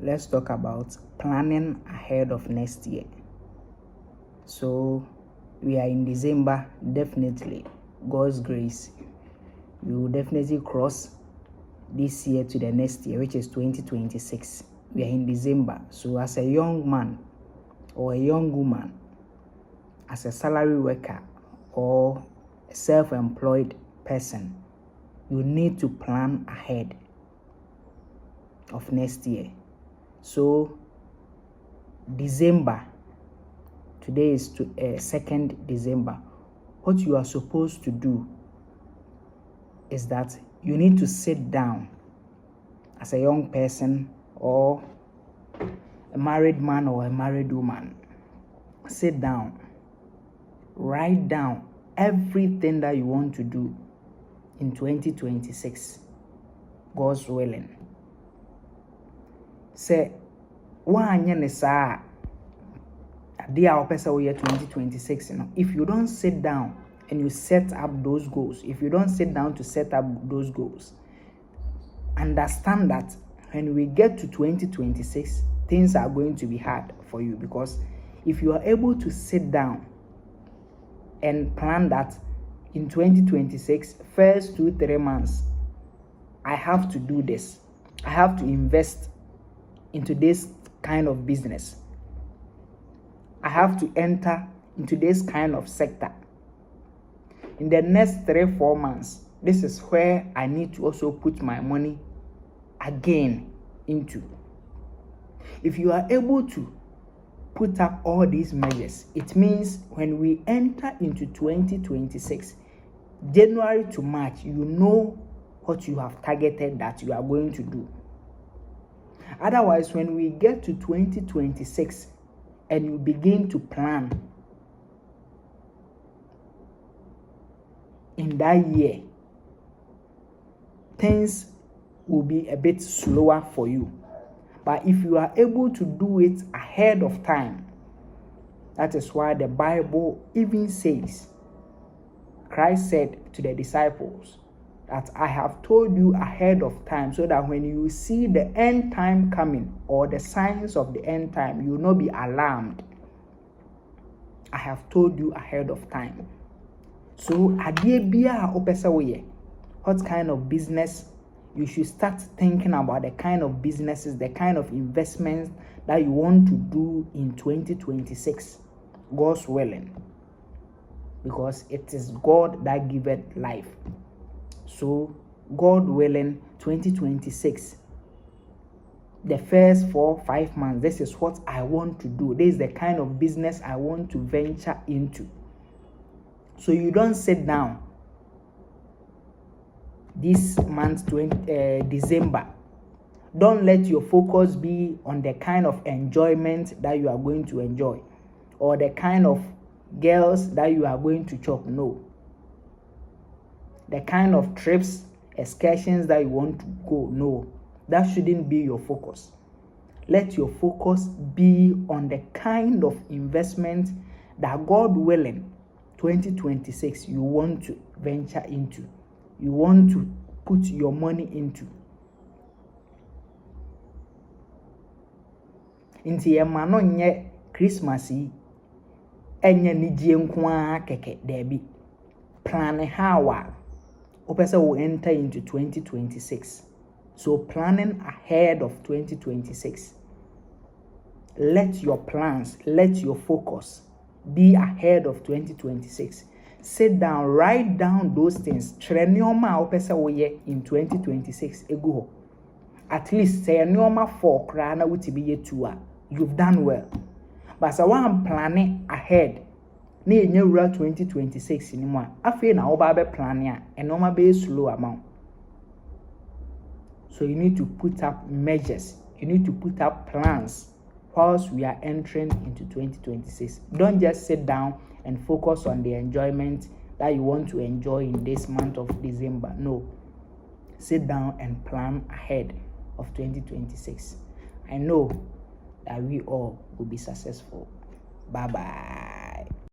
let's talk about planning ahead of next year. So we are in December, definitely, God's grace, we will definitely cross this year to the next year, which is 2026. We are in December. So as a young man or a young woman, as a salary worker or a self-employed person, you need to plan ahead of next year. So December, today is 2nd December. What you are supposed to do is that you need to sit down as a young person or a married man or a married woman. Sit down, write down everything that you want to do in 2026, God's willing. Say, wanyɛ ne saa ade a wopɛ sɛ woyɛ 2026 no, if you don't sit down and you set up those goals, if you don't sit down to set up those goals, understand that when we get to 2026, things are going to be hard for you, because if you are able to sit down and plan that in 2026, first 2-3 months, I have to do this, I have to invest into this kind of business, I have to enter into this kind of sector. In the next 3-4 months, this is where I need to also put my money again into. If you are able to put up all these measures, it means when we enter into 2026, January to March, you know what you have targeted that you are going to do. Otherwise, when we get to 2026 and you begin to plan in that year, things will be a bit slower for you. But if you are able to do it ahead of time, that is why the Bible even says, Christ said to the disciples that I have told you ahead of time, so that when you see the end time coming or the signs of the end time, you will not be alarmed. I have told you ahead of time. So, what kind of business you should start thinking about, the kind of businesses, the kind of investments that you want to do in 2026, God's willing, because it is God that giveth life. So, God willing, 2026, the first 4-5 months, this is what I want to do. This is the kind of business I want to venture into. So you don't sit down this month, December. Don't let your focus be on the kind of enjoyment that you are going to enjoy or the kind of girls that you are going to chop. No. The kind of trips, excursions that you want to go. No. That shouldn't be your focus. Let your focus be on the kind of investment that, God willing, 2026 you want to venture into. You want to put your money into. Inti yema no nye Christmas yi enye nidie nkoa keke debi. Plan how opese will enter into 2026. So planning ahead of 2026. Let your plans, let your focus be ahead of 2026. Sit down, write down those things. Trenioma opese woye in 2026 ego. At least say nioma 4 krana wutibi ye 2. You've done well. But so I'm planning ahead. Na enye wura 2026 ni mo afi na oba be plan ya enoma be slow amount. So you need to put up measures. You need to put up plans whilst we are entering into 2026. Don't just sit down and focus on the enjoyment that you want to enjoy in this month of December. No. Sit down and plan ahead of 2026. I know that we all will be successful. Bye-bye.